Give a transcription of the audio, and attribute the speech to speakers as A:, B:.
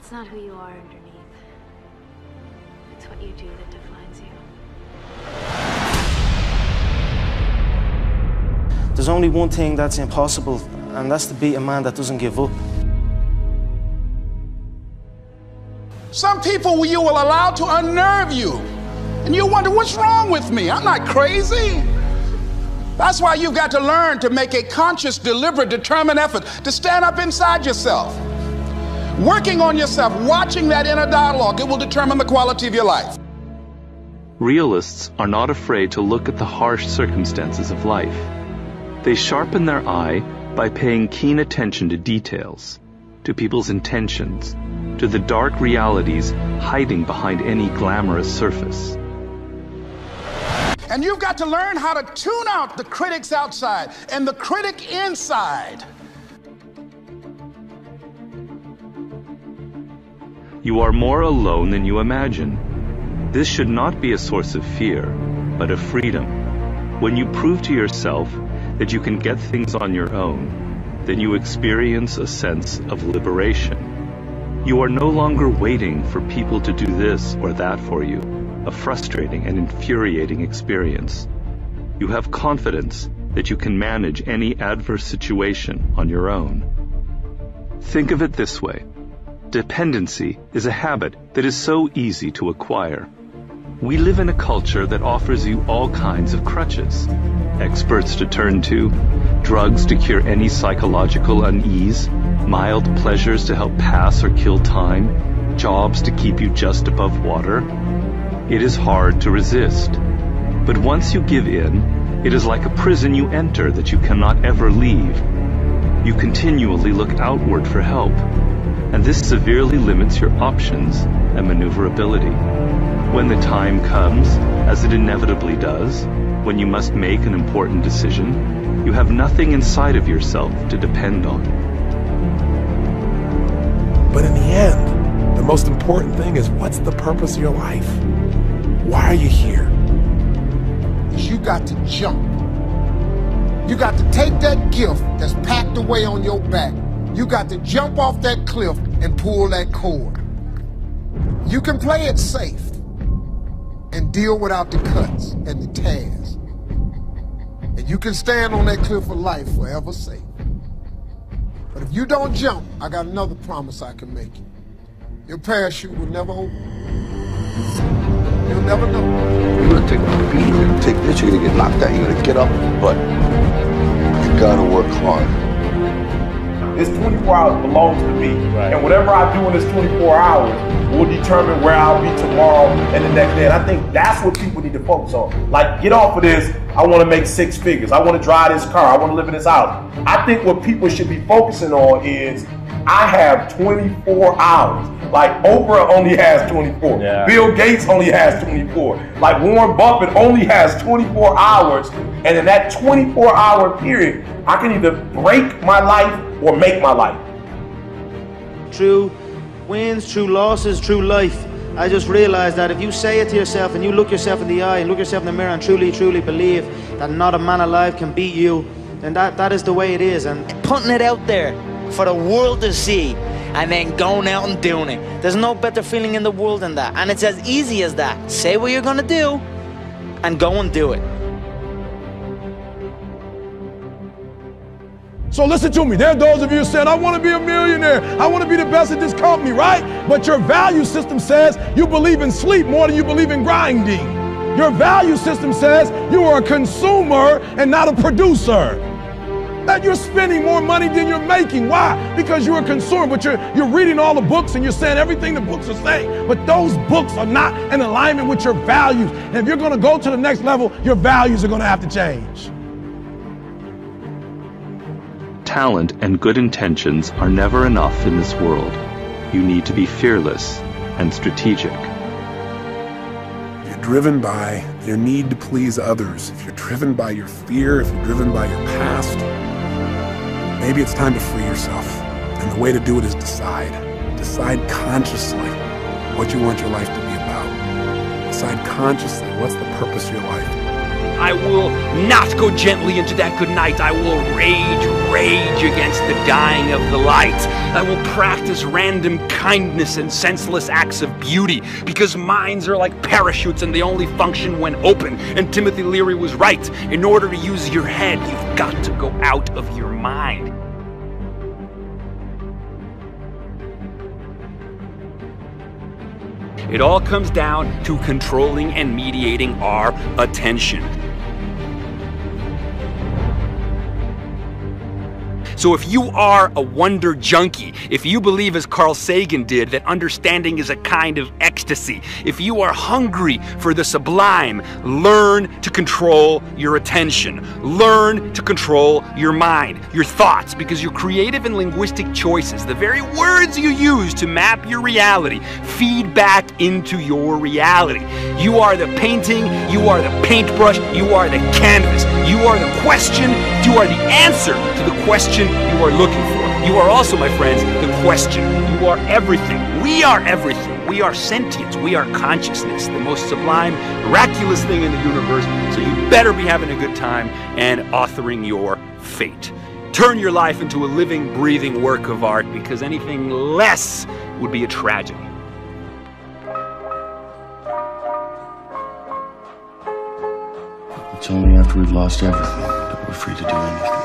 A: It's not who you are underneath. It's what you do that defines you.
B: There's only one thing that's impossible, and that's to be a man that doesn't give up.
C: Some people you will allow to unnerve you, and you wonder, what's wrong with me? I'm not crazy. That's why you've got to learn to make a conscious, deliberate, determined effort to stand up inside yourself. Working on yourself, watching that inner dialogue, it will determine the quality of your life.
D: Realists are not afraid to look at the harsh circumstances of life. They sharpen their eye by paying keen attention to details, to people's intentions, to the dark realities hiding behind any glamorous surface.
C: And you've got to learn how to tune out the critics outside and the critic inside.
D: You are more alone than you imagine. This should not be a source of fear, but of freedom. When you prove to yourself that you can get things on your own, then you experience a sense of liberation. You are no longer waiting for people to do this or that for you, a frustrating and infuriating experience. You have confidence that you can manage any adverse situation on your own. Think of it this way. Dependency is a habit that is so easy to acquire. We live in a culture that offers you all kinds of crutches. Experts to turn to, drugs to cure any psychological unease, mild pleasures to help pass or kill time, jobs to keep you just above water. It is hard to resist. But once you give in, it is like a prison you enter that you cannot ever leave. You continually look outward for help, and this severely limits your options and maneuverability. When the time comes, as it inevitably does, when you must make an important decision, you have nothing inside of yourself to depend on.
E: But in the end, the most important thing is, what's the purpose of your life? Why are you here?
F: You got to jump. You got to take that gift that's packed away on your back. You got to jump off that cliff and pull that cord. You can play it safe and deal without the cuts and the tears. And you can stand on that cliff of life forever safe. But if you don't jump, I got another promise I can make you. Your parachute will never open. You'll never know.
G: You're gonna take a beat, you're gonna take this, you're gonna get knocked out, you're gonna get up, but you gotta work hard.
H: This 24 hours belongs to me. Right. And whatever I do in this 24 hours will determine where I'll be tomorrow and the next day. And I think that's what people need to focus on. Like, get off of this, I want to make 6 figures. I want to drive this car. I want to live in this house. I think what people should be focusing on is, I have 24 hours. Like, Oprah only has 24. Yeah. Bill Gates only has 24. Like, Warren Buffett only has 24 hours. And in that 24-hour period, I can either break my life or make my life.
I: Through wins, through losses, through life, I just realized that if you say it to yourself and you look yourself in the eye and look yourself in the mirror and truly, truly believe that not a man alive can beat you, then that is the way it is. And
J: putting it out there for the world to see, and then going out and doing it. There's no better feeling in the world than that. And it's as easy as that. Say what you're gonna do, and go and do it.
E: So listen to me, there are those of you saying, I want to be a millionaire, I want to be the best at this company, right? But your value system says you believe in sleep more than you believe in grinding. Your value system says you are a consumer and not a producer. That you're spending more money than you're making. Why? Because you're a consumer, but you're reading all the books and you're saying everything the books are saying, but those books are not in alignment with your values. And if you're going to go to the next level, your values are going to have to change.
D: Talent and good intentions are never enough in this world. You need to be fearless and strategic.
E: If you're driven by your need to please others, if you're driven by your fear, if you're driven by your past, maybe it's time to free yourself. And the way to do it is decide. Decide consciously what you want your life to be about. Decide consciously what's the purpose of your life.
K: I will not go gently into that good night. I will rage against the dying of the light. I will practice random kindness and senseless acts of beauty, because minds are like parachutes and they only function when open. And Timothy Leary was right. In order to use your head, you've got to go out of your mind. It all comes down to controlling and mediating our attention. So if you are a wonder junkie, if you believe as Carl Sagan did that understanding is a kind of ecstasy, if you are hungry for the sublime, learn to control your attention. Learn to control your mind, your thoughts, because your creative and linguistic choices, the very words you use to map your reality, feed back into your reality. You are the painting, you are the paintbrush, you are the canvas, you are the question, you are the answer to the question you are looking for. You are also, my friends, the question. You are everything. We are everything. We are sentience. We are consciousness, the most sublime, miraculous thing in the universe. So you better be having a good time and authoring your fate. Turn your life into a living, breathing work of art, because anything less would be a tragedy.
G: It's only after we've lost everything that we're free to do anything.